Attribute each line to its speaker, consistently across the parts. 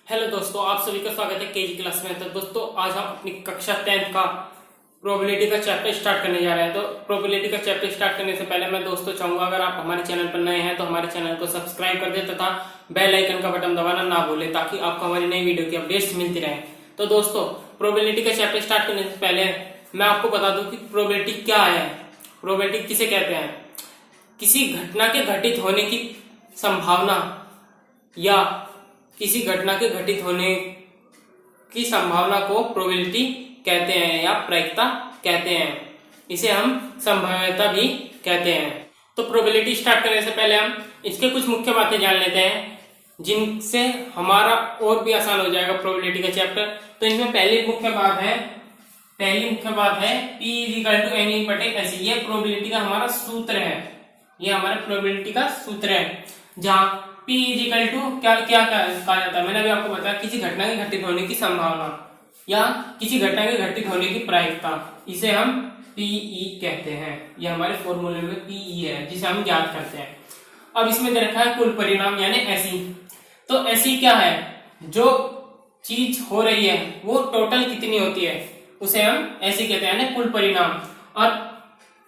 Speaker 1: Hello दोस्तों, आप सभी का स्वागत है केजी क्लास में। तो दोस्तों, आज हम अपनी कक्षा 10 का प्रोबेबिलिटी का चैप्टर स्टार्ट करने जा रहे हैं। तो प्रोबेबिलिटी का चैप्टर स्टार्ट करने से पहले मैं दोस्तों चाहूंगा, अगर आप हमारे चैनल पर नए हैं तो हमारे चैनल को सब्सक्राइब कर दे तथा बेल आइकन का बटन दबाना ना भूलें, ताकि आपको हमारी नई वीडियो की अपडेट्स मिलती रहे। तो दोस्तों, प्रोबेबिलिटी का चैप्टर स्टार्ट करने से पहले मैं आपको बता दूं कि प्रोबेबिलिटी क्या है। प्रोबेबिलिटी किसे कहते हैं? किसी घटना के घटित होने की संभावना या किसी घटना के घटित होने की संभावना को प्रोबेबिलिटी कहते हैं या प्रायिकता कहते हैं। इसे हम संभाव्यता भी कहते हैं। तो प्रोबेबिलिटी स्टार्ट करने से पहले हम इसके कुछ मुख्य बातें जान लेते हैं, जिनसे हमारा और भी आसान हो जाएगा प्रोबेबिलिटी का चैप्टर। तो इनमें पहली मुख्य बात है P = NE/SE। ये प्रोबेबिलिटी का हमारा सूत्र है। ये हमारा प्रोबेबिलिटी का सूत्र है, जहां P = क्या क्या कहा जाता है। मैंने अभी आपको बताया, किसी घटना के घटित होने की संभावना या किसी घटना के घटित होने की प्रायिकता, इसे हम PE कहते हैं। ये हमारे फॉर्मूले में PE है, जिसे हम ज्ञात करते हैं। अब इसमें दे रखा है कुल परिणाम यानी SE। तो SE क्या है? जो चीज हो रही है वो टोटल कितनी होती है, उसे हम SE कहते हैं, यानी कुल परिणाम। और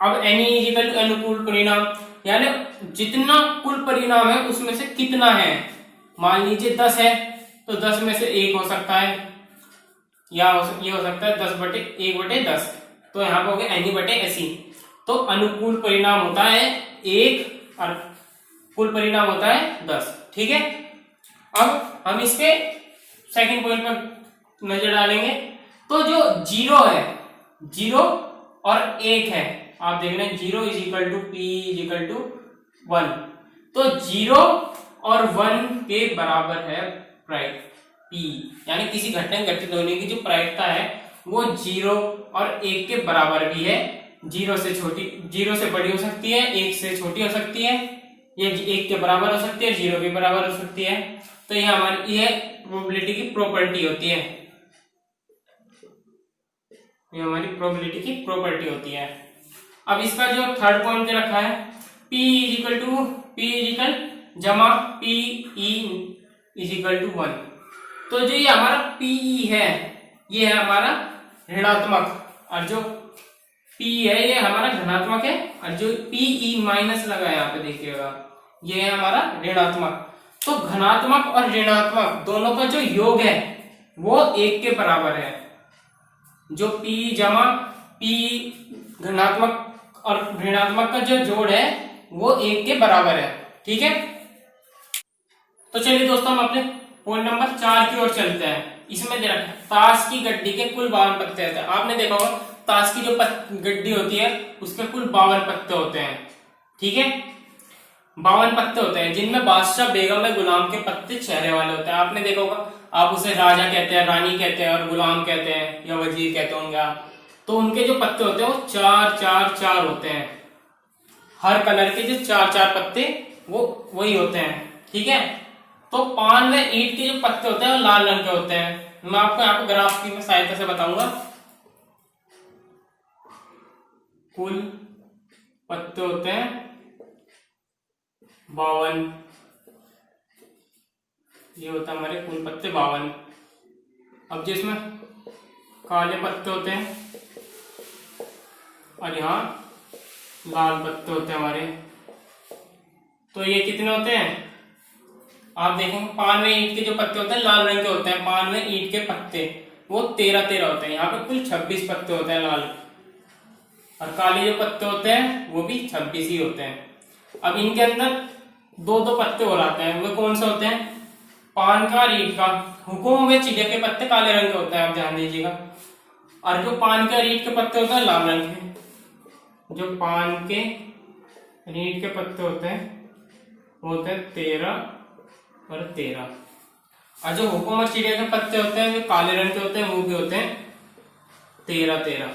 Speaker 1: अब NE = अनुकूल परिणाम, यानी जितना कुल परिणाम है उसमें से कितना है। मान लीजिए 10 है तो 10 में से 1 हो सकता है, या ये हो सकता है 10/1/10। तो यहाँ पे हो गया NE/SE। तो अनुकूल परिणाम होता है 1 और कुल परिणाम होता है 10। ठीक है। अब हम इसके सेकंड पॉइंट पर नजर डालेंगे। तो जो 0 है, 0 और 1 है, आप देख रहे हैं 0 = P = 1। तो 0 और 1 के बराबर है प्रायिकता P, यानी किसी घटना घटित होने की जो प्रायिकता है वो 0 और 1 के बराबर भी है। 0 से बड़ी हो सकती है, 1 से छोटी हो सकती है, ये 1 के बराबर हो सकती है, 0 के बराबर हो सकती है। तो ये हमारी ये प्रोबेबिलिटी की प्रॉपर्टी होती है। ये हमारी प्रोबेबिलिटी की प्रॉपर्टी होती है। अब इसका जो थर्ड पॉइंट दे रखा है, P = 1। तो जो ये हमारा PE है, ये है हमारा ऋणात्मक, और जो P है ये हमारा धनात्मक है, और जो PE माइनस लगा है यहाँ पे देखिएगा, ये है हमारा ऋणात्मक। तो धनात्मक और ऋणात्मक दोनों का जो योग है वो 1 के बराबर है। जो P धनात्मक और ऋणात्मक का जो जोड़ है वो 1 के बराबर है। ठीक है। तो चलिए दोस्तों, हम अपने पॉइंट नंबर 4 की ओर चलते हैं। इसमें दे रखा है ताश की गड्डी के कुल 52 पत्ते होते हैं। आपने देखा होगा ताश की जो गड्डी होती है उसके कुल 52 पत्ते होते हैं। ठीक है, 52 पत्ते होते हैं, जिनमें बादशाह, बेगम या गुलाम के पत्ते चेहरे वाले होते हैं। आपने देखा होगा, आप उसे राजा कहते हैं, रानी कहते हैं, और गुलाम कहते हैं या वजीर कहते होंगे आप। तो उनके जो पत्ते होते हैं वो 4-4-4 होते हैं। हर कलर के जो 4-4 पत्ते वो वही होते हैं। ठीक है। तो पान में ईंट के जो पत्ते होते हैं वो लाल रंग के होते हैं। मैं आपको यहाँ पे ग्राफ की सहायता से बताऊंगा। कुल पत्ते होते हैं 52। ये होता है हमारे कुल पत्ते 52। अब जिसमें काले पत्ते होते हैं और यहाँ लाल पत्ते होते हैं हमारे, तो ये कितने होते हैं? आप देखेंगे पान में ईंट के जो पत्ते होते हैं लाल रंग के होते हैं, पान में ईंट के पत्ते वो 13-13 होते हैं। यहाँ पे कुल 26 पत्ते होते हैं लाल, और काले जो पत्ते होते हैं वो भी 26 ही होते हैं। अब इनके अंदर 2-2 पत्ते और आते हैं। वो कौन से होते हैं? पान का और ईंट का। हुकुम में चिड़िया के पत्ते काले रंग के होते हैं, आप ध्यान दीजिएगा। और जो पान के और ईंट के पत्ते होते हैं लाल रंग के। जो पान के ईंट के पत्ते होते हैं वो होते हैं 13 और 13, और जो हुकुम और चिड़िया के पत्ते होते हैं वो काले रंग के होते हैं, वो भी होते हैं 13-13।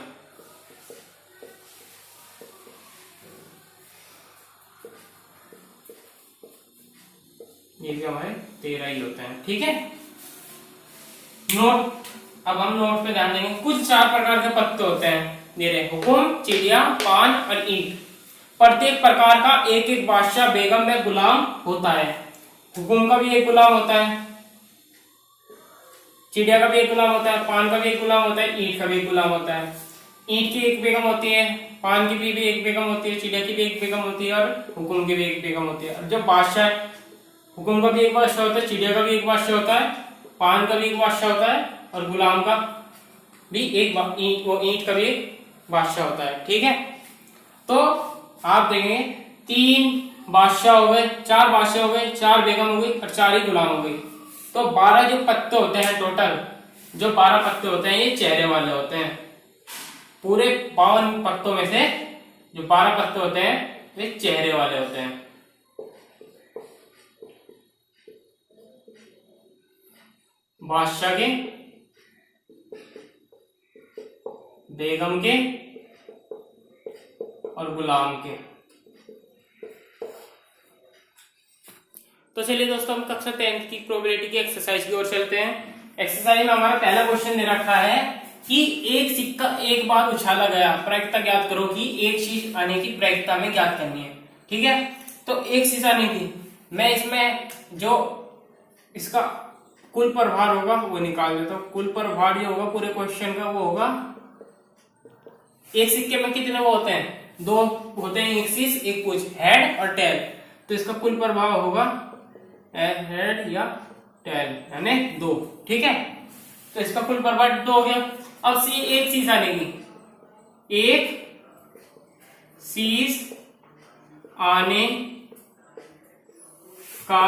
Speaker 1: ये भी हमारे 13 ही होते हैं। ठीक है। नोट, अब हम नोट पे ध्यान देंगे। कुछ 4 प्रकार के पत्ते होते हैं, मेरे हुकुम, चिड़िया, पान और ईंट। प्रत्येक प्रकार का एक एक बादशाह, बेगम में गुलाम होता है। हुकुम का भी एक गुलाम होता है, चिड़िया का भी एक गुलाम होता है, पान का भी एक गुलाम होता है, ईंट का भी एक गुलाम होता है। ईंट की एक बेगम होती है, पान की भी एक बेगम होती है, चिड़िया की भी एक बेगम होती है और हुकुम की भी एक बेगम होती है। और जब बादशाह, हुकुम का भी एक बादशाह होता है, चिड़िया का भी एक बादशाह होता है, पान का भी एक बादशाह होता है और गुलाम का भी एक ईंट का भी एक बादशाह होता है। ठीक है, तो आप देखेंगे 3 बादशाह हो गए, 4 बादशाह हो गए, 4 बेगम हो गई और 4 ही गुलाम हो गई। तो 12 जो पत्ते होते हैं टोटल, जो 12 पत्ते होते हैं ये चेहरे वाले होते हैं। पूरे 52 पत्तों में से जो 12 पत्ते होते हैं वे चेहरे वाले होते हैं। बादशाह के, बेगम के और गुलाम के। तो चलिए दोस्तों, हम कक्षा 10 की प्रोबेबिलिटी की एक्सरसाइज की ओर चलते हैं। एक्सरसाइज में हमारा पहला क्वेश्चन दे रखा है कि एक सिक्का एक बार उछाला गया, प्रायिकता ज्ञात करो कि एक शीश आने की प्रायिकता में ज्ञात करनी है। ठीक है, तो एक शीश आने की, मैं इसमें जो इसका कुल प्रभार होगा वो निकाल देता हूं। कुल प्रभार जो होगा पूरे क्वेश्चन का वो होगा, एक सिक्के में कितने वो होते हैं, 2 होते हैं, एक शीश एक पूंछ, हेड और टेल। तो इसका कुल प्रभाव होगा हेड या टेल यानी 2। ठीक है, तो इसका कुल प्रभाव 2 हो गया। अब सी एक शीश आने की, एक शीश आने का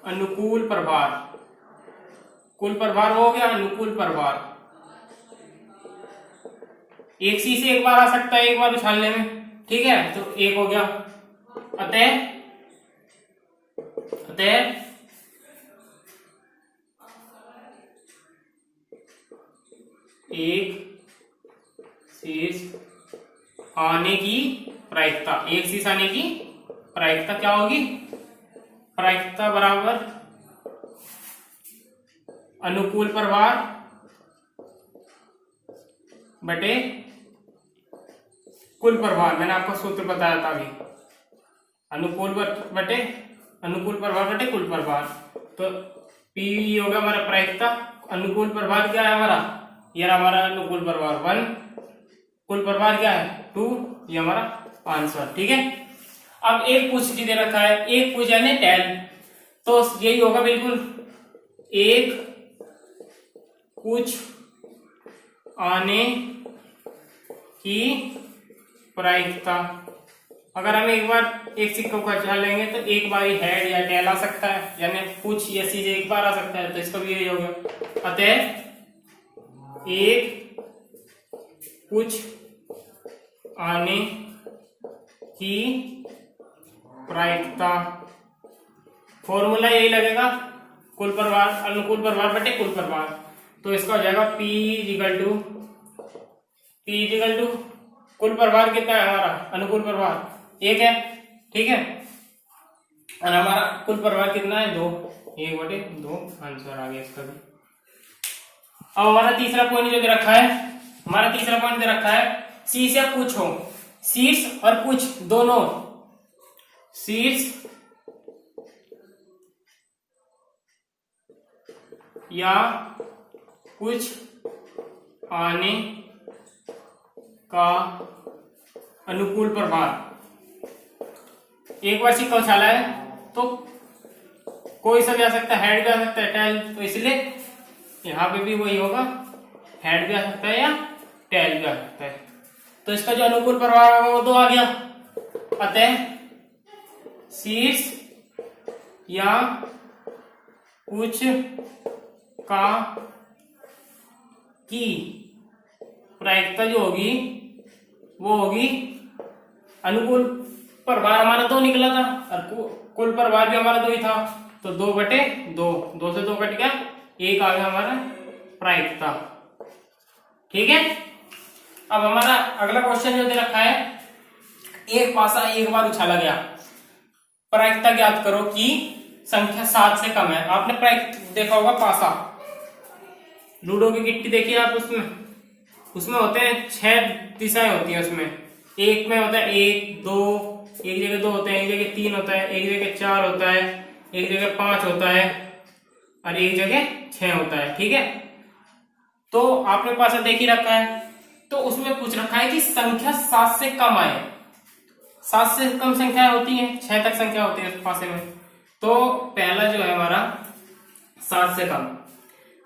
Speaker 1: अनुकूल प्रभार, कुल प्रभार हो गया अनुकूल प्रभार। एक शीश एक बार आ सकता है एक बार उछालने में। ठीक है, तो 1 हो गया। अतः एक शीश आने की प्रायिकता, एक शीश आने की प्रायिकता क्या होगी, प्रायिकता बराबर अनुकूल प्रभार बटे कुल प्रभार। मैंने आपको सूत्र बताया था अभी, अनुकूल प्रभार बटे कुल प्रभार। तो पी होगा हमारा प्रायिकता, अनुकूल प्रभार क्या है हमारा, ये हमारा अनुकूल प्रभार 1, कुल प्रभार क्या है 2, ये हमारा आंसर। ठीक है, अब एक पूछ दे रखा है, एक पूछ यानी टेल, तो यही होगा बिल्कुल, एक कुछ आने की प्रायिकता। अगर हम एक बार एक सिक्का को उछाल लेंगे तो एक बार हेड या टेल आ सकता है, यानी कुछ या चीज एक बार आ सकता है, तो इसका भी यही होगा। अतः एक कुछ आने की प्रायिकता, फॉर्मूला यही लगेगा, कुल प्रभार अनुकूल प्रभार बटे कुल प्रभार। तो इसका हो जाएगा P इक्वल टू कुल प्रभार कितना है हमारा, अनुकूल प्रभार 1 है। ठीक है, और हमारा कुल प्रभार कितना है 2, 1/2, आंसर आ गया इसका भी। अब हमारा तीसरा पॉइंट जो दे रखा है, हमारा तीसरा पॉइंट दे रखा है शीर्ष या पूछ हो, शीर्ष और पूछ दोनों, शीर्ष या कुछ आने का अनुकूल प्रभार। एक बार सिक्का उछाला है तो कोई सा भी आ सकता है, हेड भी आ सकता है, टेल, तो इसलिए यहां पे भी वही होगा, हेड भी आ सकता है या टेल भी आ सकता है। तो इसका जो अनुकूल प्रभाव होगा वो 2 आ गया। अतः शीर्ष या कुछ का की प्रायिकता जो होगी वो होगी, अनुकूल प्रभार हमारा 2 निकला था और कुल प्रभार भी हमारा 2 ही था, तो 2/2, 2 से 2 कट गया, 1 आ गया हमारा प्रायिकता। ठीक है, अब हमारा अगला क्वेश्चन जो दे रखा है, एक पासा एक बार उछाला गया, प्रायिकता ज्ञात करो कि संख्या 7 से कम है। आपने प्रायिकता देखा होगा, पासा लूडो की गिट्टी देखिए आप, उसमें होते हैं 6 दिशाएं होती हैं, उसमें एक में होता है 1 2, एक जगह 2 होते हैं, एक जगह 3 होता है, एक जगह 4 होता है, एक जगह 5 होता है, और एक जगह 6 होता है। ठीक है, तो आपने पास देख ही रखा है, तो उसमें पूछ रखा है कि संख्या 7 से कम आए। 7 से कम संख्या होती है, 6 तक संख्या होती है पासे में। तो पहला जो है हमारा 7 से कम,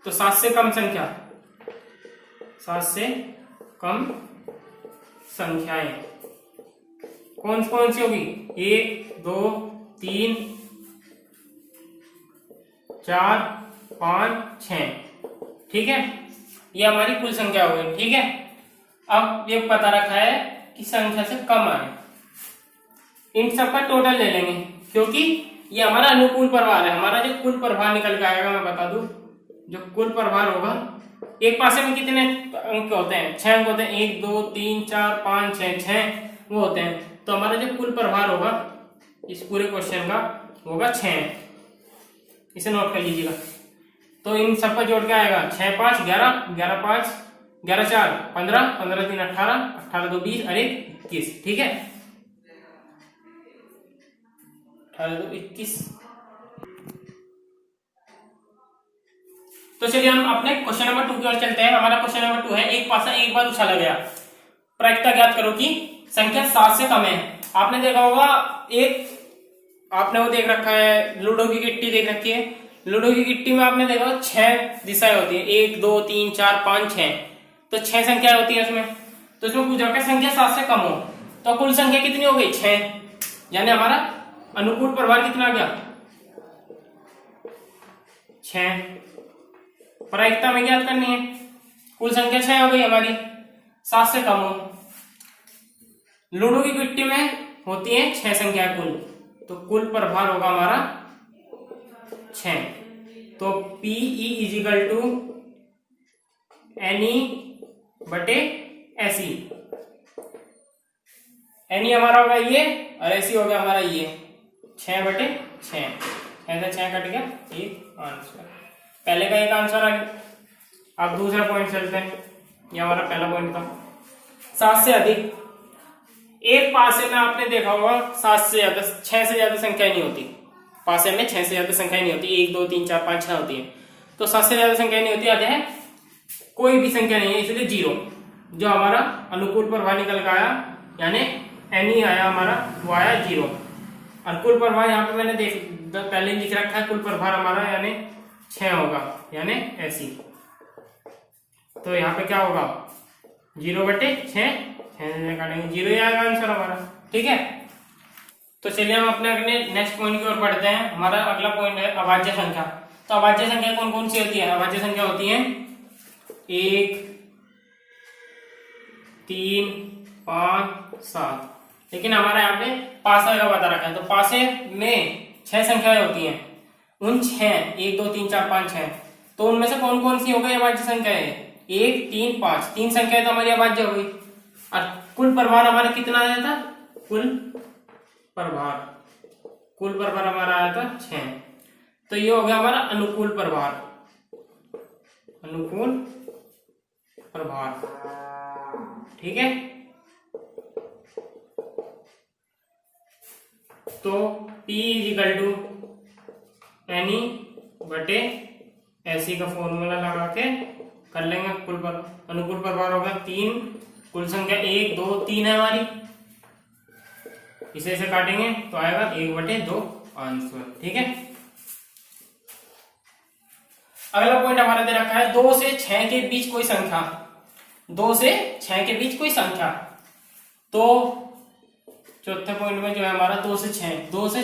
Speaker 1: तो 7 से कम संख्या, 7 से कम संख्याएं कौन कौन सी होगी? 1 2 3 4 5 6। ठीक है, ये हमारी कुल संख्या हो गई। ठीक है, अब ये पता रखा है कि संख्या से कम आए, इन सब का टोटल ले लेंगे, क्योंकि ये हमारा अनुकूल प्रभार है। हमारा जो कुल प्रभार निकल के आएगा, मैं बता दूं, जो कुल प्रभार होगा, एक पासे में कितने अंक होते हैं? 6 अंक होते हैं। 1 2 3 4 5 6, 6 वो होते हैं। तो हमारा जो कुल प्रभार होगा इस पूरे क्वेश्चन का होगा 6। इसे नोट कर लीजिएगा। तो इन सब का जोड़ के आएगा 6 5 11, 11 5 11 4 15, 15 3 18, 18 2 20 और 1 21। ठीक है, 18 2 21। तो चलिए हम अपने क्वेश्चन नंबर 2 की ओर चलते हैं। हमारा क्वेश्चन नंबर 2 है, एक पासा एक बार उछाला गया, प्रायिकता ज्ञात करो कि संख्या 7 से कम है। आपने देखा होगा, एक आपने वो देख रखा है, लूडो की गिट्टी देख रखी है। लूडो की गिट्टी में आपने देखा 6 दिशाएं होती है, 1 2 3 4 5 6, तो 6 संख्या होती है उसमें। तो इसमें पूछ रखा है संख्या 7 से कम हो, तो कुल संख्या कितनी हो गई? 6। यानी हमारा अनुकूल प्रभार कितना आ गया? 6। प्रायिकता में ज्ञात करनी है, कुल संख्या 6 हो गई हमारी, 7 से कम हो। लूडो की गिट्टी में होती है 6 संख्या कुल, तो कुल प्रभार होगा हमारा 6। तो PE इजिकल टू NE बटे SE। NE हमारा होगा ये और SE हो गया हमारा ये, 6 बटे 6, 6 से 6 कट गया, एक आंसर। पहले का एक आंसर आ गया। अब दूसरा पॉइंट चलते हैं, ये हमारा पहला पॉइंट था। 7 से अधिक, एक पासे में आपने देखा होगा 7 से ज्यादा, 6 से ज्यादा संख्या नहीं होती पासे में, 6 से ज्यादा संख्या नहीं होती, 1 2 3 4 5 6 होती है। तो 7 से ज्यादा संख्या नहीं होती, आते हैं कोई भी संख्या नहीं है, इसलिए 0। जो हमारा अनुकूल प्रभार निकल का आया, यानी NE आया हमारा, वो आया 0। और कुल प्रभार यहाँ पे मैंने पहले लिख रखा है, कुल प्रभार हमारा यानी 6 होगा, यानी SE। तो यहाँ पे क्या होगा? 0 बटे 6, 6 से काटेंगे 0 ही आएगा आंसर हमारा। ठीक है, तो चलिए हम अपने अगले नेक्स्ट पॉइंट की ओर बढ़ते हैं। हमारा अगला पॉइंट है अभाज्य संख्या। तो अभाज्य संख्या कौन कौन सी होती है? अभाज्य संख्या होती है 1 3 5 7। लेकिन हमारा यहाँ पे पासा का बता रखा है, तो पासे में 6 संख्याएं होती हैं। उन 6 1 2 3 4 5 6, तो उनमें से कौन कौन सी हो गई अभाज्य संख्याएं? 1 3 5, 3 संख्याएं तो हमारी अभाज्य हो गई। और कुल प्रभार हमारा कितना आया था? कुल प्रभार हमारा आया था 6। तो ये हो गया हमारा अनुकूल प्रभार, अनुकूल प्रभार। ठीक है, तो P इजिकल टू NE बटे SE का फॉर्मूला लगा के कर लेंगे। अनुकूल प्रभार होगा 3, कुल संख्या 1 2 3 है हमारी, इसे काटेंगे तो आएगा 1 बटे 2 आंसर। ठीक है, अगला पॉइंट हमारा दे रखा है 2 से 6 के बीच कोई संख्या, 2 से 6 के बीच कोई संख्या। तो चौथे पॉइंट में जो है हमारा 2 से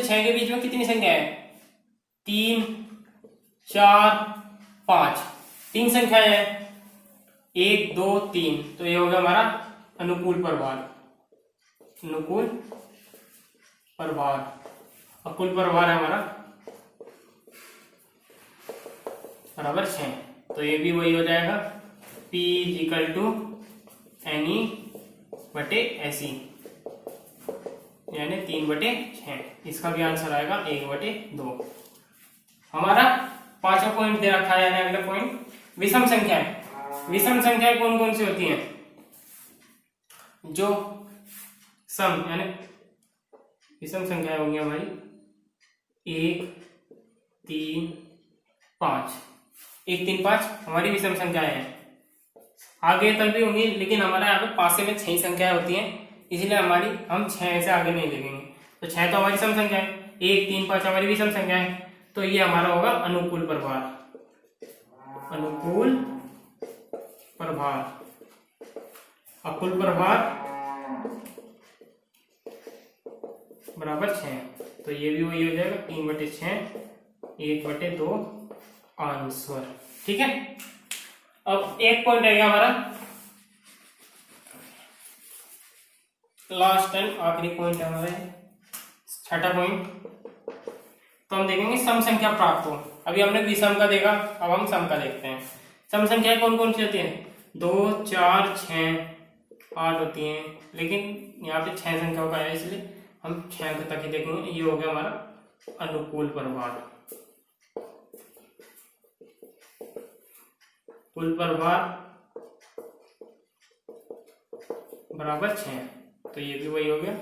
Speaker 1: 6 के बीच में कितनी संख्या है? 3 4 5, 3 संख्या है, 1 2 3। तो ये होगा हमारा अनुकूल प्रभार, अनुकूल प्रभार। और कुल प्रभार है हमारा बराबर 6। तो ये भी वही हो जाएगा, P इक्वल टू NE बटे SE, यानी 3 बटे 6। इसका भी आंसर आएगा 1 बटे 2। हमारा पांचवा पॉइंट दे रखा है, अगला पॉइंट विषम संख्या। विषम संख्या कौन कौन सी होती हैं? जो सम यानी विषम संख्या होंगी हमारी 1 3 5, 1 3 5 हमारी विषम संख्याएं हैं। आगे तक भी होंगी लेकिन हमारा यहाँ पे पासे में 6 संख्याएं होती हैं, इसलिए हम 6 से आगे नहीं लिखेंगे। तो 6 तो हमारी सम संख्या है, 1 3 5 हमारी विषम संख्या है, तो ये हमारा होगा अनुकूल प्रभार। अनुकूल प्रभार, अकुल प्रभार बराबर 6, तो ये भी वही हो जाएगा 3/6 1/2 आंसर। ठीक है, अब एक पॉइंट रहेगा हमारा लास्ट एंड आखिरी पॉइंट है हमारे, छठा पॉइंट। तो हम देखेंगे सम संख्या प्राप्त हो। अभी हमने विषम का देखा, अब हम सम का देखते हैं। सम संख्याएं कौन कौन सी होती है? 2 4 6 8 होती हैं, लेकिन यहाँ पे 6 संख्याओं का है इसलिए हम 6 तक ही देखेंगे। ये हो गया हमारा अनुकूल प्रभार। कुल प्रभार बराबर 6, तो ये भी वही हो गया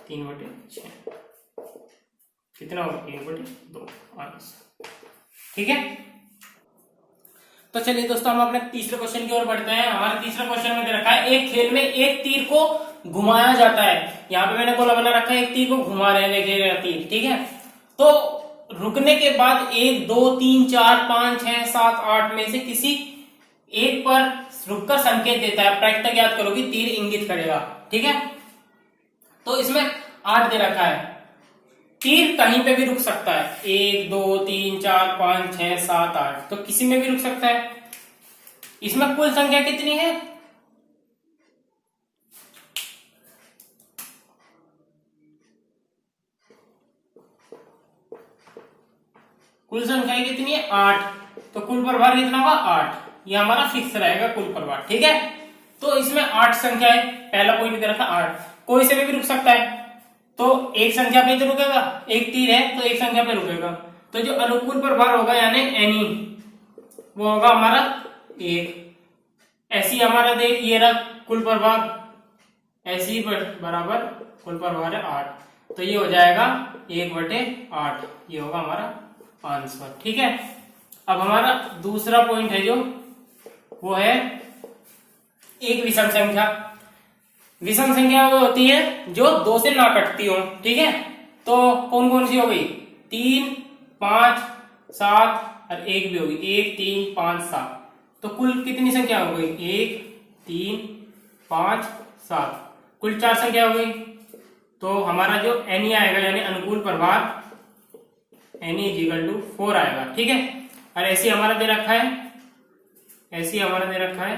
Speaker 1: 3/6, कितना होगा 1/2 आंसर। ठीक है, तो चलिए दोस्तों हम अपने तीसरे क्वेश्चन की ओर बढ़ते हैं। हमारे तीसरे क्वेश्चन में दे रखा है एक खेल में एक तीर को घुमाया जाता है। यहाँ पे मैंने गोला बना रखा है, एक तीर को घुमा रहे हैं तीर। ठीक है, तो रुकने के बाद 1 2 3 4 5 6 7 8 में से किसी एक पर रुककर संकेत देता है। प्रायिकता ज्ञात करो कि तीर इंगित करेगा। ठीक है, तो इसमें 8 दे रखा है, तीर कहीं पे भी रुक सकता है, 1 2 3 4 5 6 7 8, तो किसी में भी रुक सकता है। इसमें कुल संख्या कितनी है? कुल संख्या कितनी है? 8, तो कुल प्रभार कितना होगा? 8, ये हमारा फिक्स रहेगा कुल प्रभार। ठीक है, तो इसमें 8 संख्या है, पहला पॉइंट दे रखा 8, कोई से भी रुक सकता है, तो एक संख्या पे तो रुकेगा, एक तीर है तो एक संख्या पे रुकेगा, तो जो अनुकूल प्रभार होगा यानी एनी वो होगा हमारा 1। ऐसी हमारा देख ये रहा कुल प्रभार, ऐसी बराबर कुल प्रभार है 8, तो ये हो जाएगा 1/8, ये होगा हमारा आंसर। ठीक है, अब हमारा दूसरा पॉइंट है जो वो है एक विषम संख्या। विषम संख्या वो होती है जो 2 से ना कटती हो। ठीक है, तो कौन कौन सी हो गई? 3 5 7 और 1 भी होगी, 1 3 5 7, तो कुल कितनी संख्या हो गई? 1 3 5 7, कुल 4 संख्या हो गई। तो हमारा जो एनी आएगा यानी अनुकूल प्रभार एनी इक्वल टू 4 आएगा। ठीक है, और ऐसी हमारा दे रखा है, ऐसी हमारा दे रखा है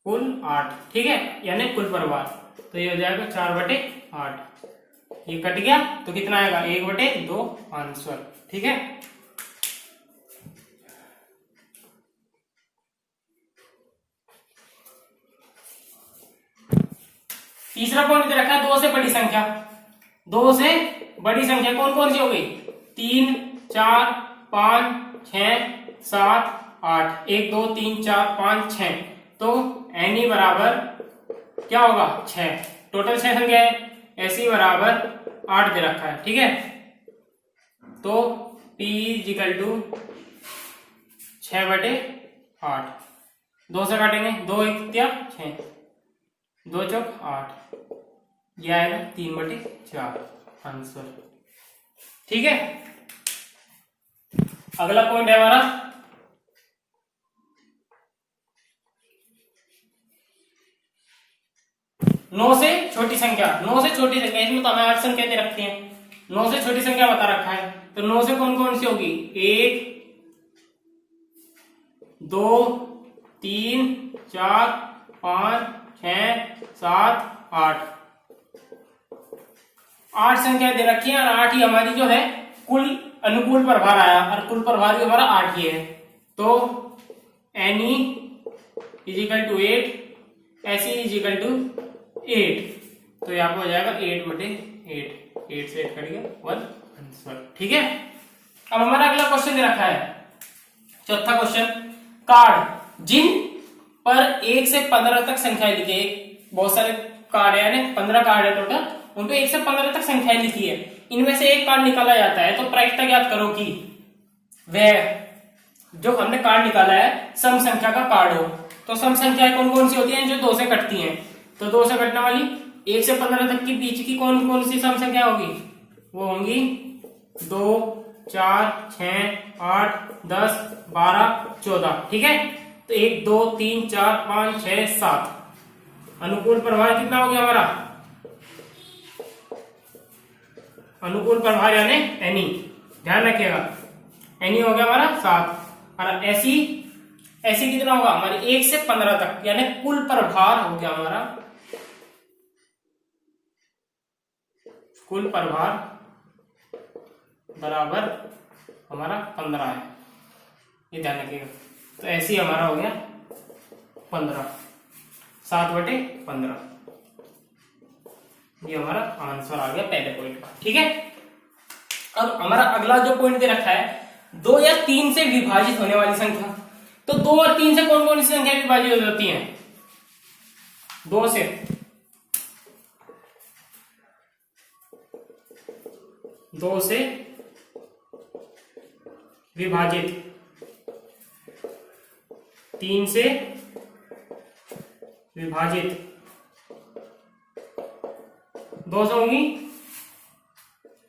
Speaker 1: कुल 8। ठीक है, यानी कुल प्रभार, तो ये हो जाएगा 4/8, ये कट गया तो कितना आएगा? 1/2 आंसर। ठीक है, तीसरा पॉइंट दे रखा है 2 से बड़ी संख्या। 2 से बड़ी संख्या कौन कौन सी हो गई? 3 4 5 6 7 8, 1 2 3 4 5 6, तो एनी बराबर क्या होगा? 6, टोटल 6 संख्या है, ऐसी बराबर 8 दे रखा है। ठीक है, तो P इक्वल टू 6/8, 2 से काटेंगे, 2 1 6, 2 चौक 8, यह आएगा 3/4 आंसर। ठीक है, अगला पॉइंट है हमारा 9 से छोटी संख्या। 9 से छोटी संख्या, इसमें तो हमें 8 संख्या दे रखती है, 9 से छोटी संख्या बता रखा है, तो 9 से कौन कौन सी होगी? 1 2 3 4 5 6 7 8, 8 संख्या दे रखी है, और 8 ही हमारी जो है कुल अनुकूल प्रभार आया, और कुल प्रभार भी हमारा 8 ही है, तो एनी इजिकल टू 8, ऐसी इजिकल टू 8, तो यहाँ पे हो जाएगा 8/8, 8 से 8 कट गया 1 आंसर। ठीक है, अब हमारा अगला क्वेश्चन दे रखा है, चौथा क्वेश्चन, कार्ड जिन पर 1 से 15 तक संख्याएं लिखी है, बहुत सारे कार्ड है यानी 15 कार्ड है टोटल, उनपे 1 से 15 तक संख्याएं लिखी है, इनमें से एक कार्ड निकाला जाता है, तो प्रायिकता ज्ञात करो कि वह जो हमने कार्ड निकाला है सम संख्या का कार्ड हो, तो सम संख्याएं कौन कौन सी होती हैं? जो 2 से कटती हैं। तो 2 से कटने वाली 1 से 15 तक के बीच की कौन कौन सी सम संख्या होगी? वो होंगी 2, 4, 6, 8, 10, 12, 14। ठीक है, तो 1, 2, 3, 4, 5, 6, 7। अनुकूल प्रभार कितना हो गया हमारा? अनुकूल प्रभार यानी एनी, ध्यान रखिएगा, एनी हो गया हमारा 7। और ऐसी कितना होगा? हमारी 1 से 15 तक, यानी कुल प्रभार हो गया हमारा, कुल प्रभार बराबर हमारा 15 है, ये ध्यान रखिएगा। तो ऐसी हमारा हो गया 15, 7/15। ये हमारा आंसर आ गया पहले पॉइंट का। ठीक है, अब हमारा अगला जो पॉइंट दे रखा है 2 या 3 से विभाजित होने वाली संख्या। तो 2 और 3 से कौन कौन सी संख्या विभाजित हो जाती है? 2 से विभाजित, 3 से विभाजित, 2 से होंगी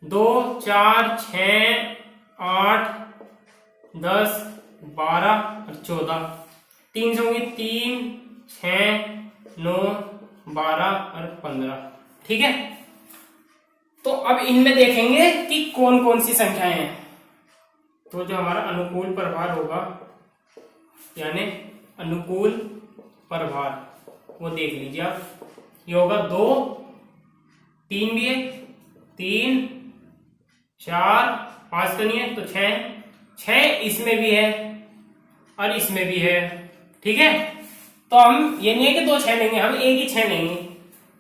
Speaker 1: 2, 4, 6, 8, 10, 12 और 14। 3 से होंगी 3, 6, 9, 12 और 15। ठीक है, तो अब इनमें देखेंगे कि कौन कौन सी संख्याएं हैं। तो जो हमारा अनुकूल प्रभार होगा, यानी अनुकूल प्रभार, वो देख लीजिए आप। ये होगा 2, 3 भी है, 3, 4, 5 तो नहीं है, तो 6 इसमें भी है और इसमें भी है। ठीक है, तो हम ये नहीं है कि 2 6 लेंगे, हम एक ही 6 लेंगे,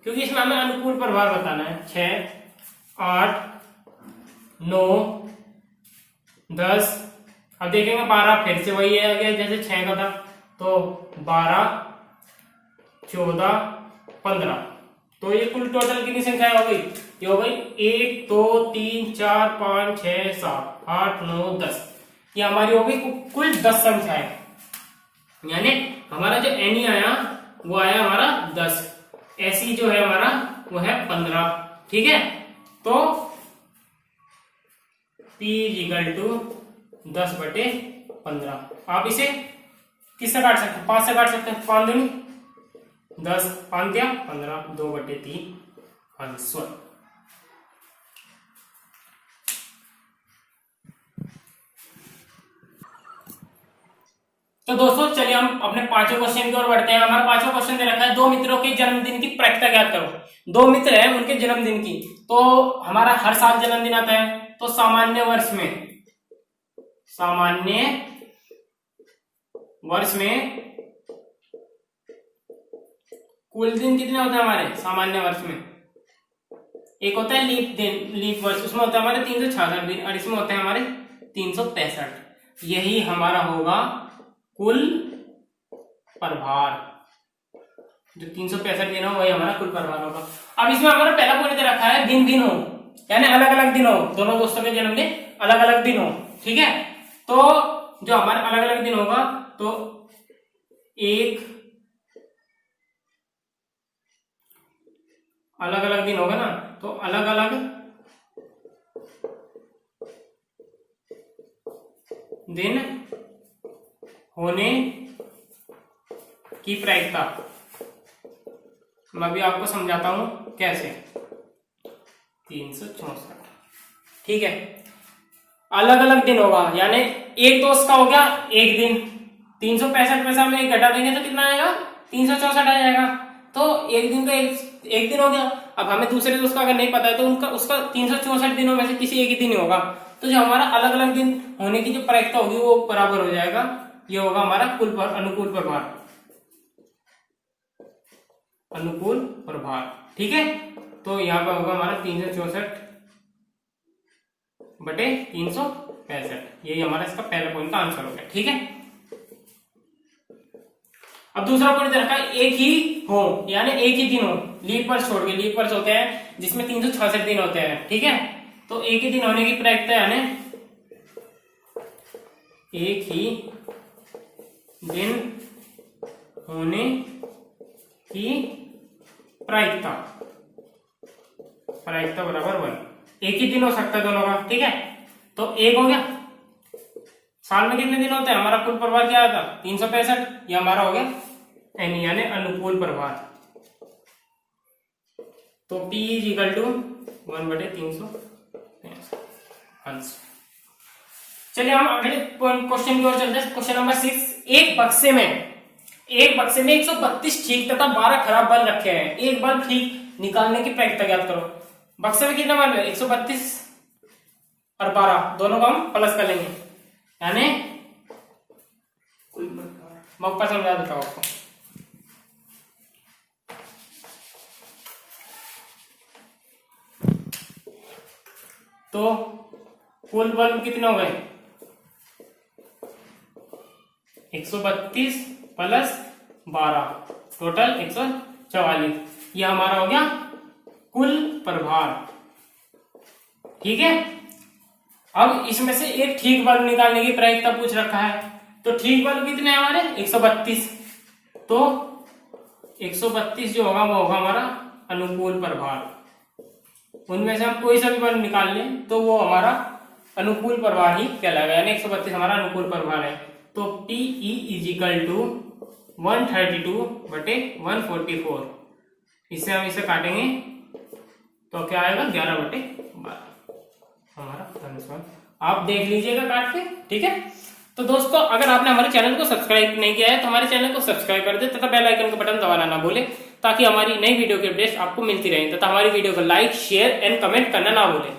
Speaker 1: क्योंकि इसमें हमें अनुकूल प्रभार बताना है। 6, 8, 9, 10, अब देखेंगे 12, फिर से वही है आगे जैसे 6 का था, तो 12, 14, 15। तो ये कुल टोटल कितनी संख्या हो गई? ये हो गई 1, 2, 3, 4, 5, 6, 7, 8, 9, 10। ये हमारी हो गई कुल 10 संख्याएं, यानी हमारा जो एनी आया वो आया हमारा 10, ऐसी जो है हमारा वो है 15। ठीक है, तो P = 10/15। आप इसे किससे काट सकते हैं? 5 से काट सकते हैं। 5 दूनी 10, 5 दिया 15, 2/3 आंसर। तो दोस्तों चलिए हम अपने 5वें क्वेश्चन की ओर बढ़ते हैं। हमारा 5वां क्वेश्चन दे रखा है 2 मित्रों के जन्मदिन की प्रायिकता ज्ञात करो। 2 मित्र हैं, उनके जन्मदिन की, तो हमारा हर साल जन्मदिन आता है, तो सामान्य वर्ष में कुल दिन कितने होते हैं हमारे सामान्य वर्ष में? एक होता है लीप वर्ष, उसमें होता है हमारे 366 दिन, और इसमें होते हैं हमारे 365। यही हमारा होगा कुल प्रभार, जो 365 दिन हो वही हमारा कुल प्रभार होगा। अब इसमें हमारा पहला पॉइंट दे रखा है दिन भिन्न हो, यानी अलग अलग दिन हो, दोनों दोस्तों के जन्मदिन अलग अलग दिन हो। ठीक है, तो जो हमारा अलग अलग दिन होगा, तो एक अलग अलग दिन होगा ना, तो अलग अलग दिन होने की प्रायिकता मैं भी आपको समझाता हूं कैसे। 364, ठीक है, अलग अलग दिन होगा, यानी एक दोस्त का हो गया एक दिन, 365 में से हम एक घटा देंगे तो कितना आएगा? 364 आ जाएगा। तो एक दिन का एक दिन हो गया। अब हमें दूसरे दोस्त का अगर नहीं पता है तो उसका 364 दिनों में से किसी एक ही दिन ही होगा, तो जो हमारा अलग अलग दिन होने की जो प्रायिकता होगी वो बराबर हो जाएगा। ये होगा हमारा अनुकूल प्रभार, अनुकूल प्रभार। ठीक है, तो यहाँ पर होगा हमारा 364/365, यही हमारा इसका पहला पॉइंट का आंसर हो गया। ठीक है, अब दूसरा पॉइंट रखा है एक ही हो, यानी एक ही दिन हो, लीप वर्ष छोड़ के। लीप वर्ष होते हैं जिसमें 366 दिन होते हैं। ठीक है, तो एक ही दिन होने की प्रायिकता यानी एक ही दिन होने की प्रायिकता बराबर 1। एक ही दिन हो सकता है दोनों का, ठीक है। तो एक हो गया। साल में कितने दिन होते हैं? हमारा कुल प्रभार क्या आता? 365। ये हमारा हो गया एन यानी अनुकूल प्रभार। तो P इज इक्वल टू 1/365। चलिए हम अगले क्वेश्चन की ओर चलते हैं। Question number 6। एक बक्से में 132 ठीक तथा 12 खराब बल्ब रखे हैं। एक बल्ब ठीक निकालने की प्रायिकता ज्ञात करो। बक्से में कितने बल्ब है? 132 और 12, दोनों को हम प्लस कर लेंगे, यानी मैं ऊपर समझा देता हूं आपको। तो कुल बल्ब कितने हो गए? 132 प्लस 12, टोटल 144। यह हमारा हो गया कुल प्रभार, ठीक है। अब इसमें से एक ठीक बल्ब निकालने की प्रायिकता पूछ रखा है। तो ठीक बल्ब कितने हैं हमारे? 132। तो 132 जो होगा वो होगा हमारा अनुकूल प्रभार। उनमें से हम कोई सा भी बल्ब निकाल लें तो वो हमारा अनुकूल प्रभार ही कहलाएगा, यानी 132 हमारा अनुकूल प्रभार है। तो PE इज इक्वल टू 132/144। इससे हम इसे काटेंगे तो क्या आएगा? 11/12 हमारा आंसर। आप देख लीजिएगा काट के, ठीक है। तो दोस्तों, अगर आपने हमारे चैनल को सब्सक्राइब नहीं किया है तो हमारे चैनल को सब्सक्राइब कर दे तथा बेल आइकन का बटन दबाना ना भूले, ताकि हमारी नई वीडियो की अपडेट्स आपको मिलती रहे, तथा हमारी वीडियो को लाइक, शेयर एंड कमेंट करना ना भूले।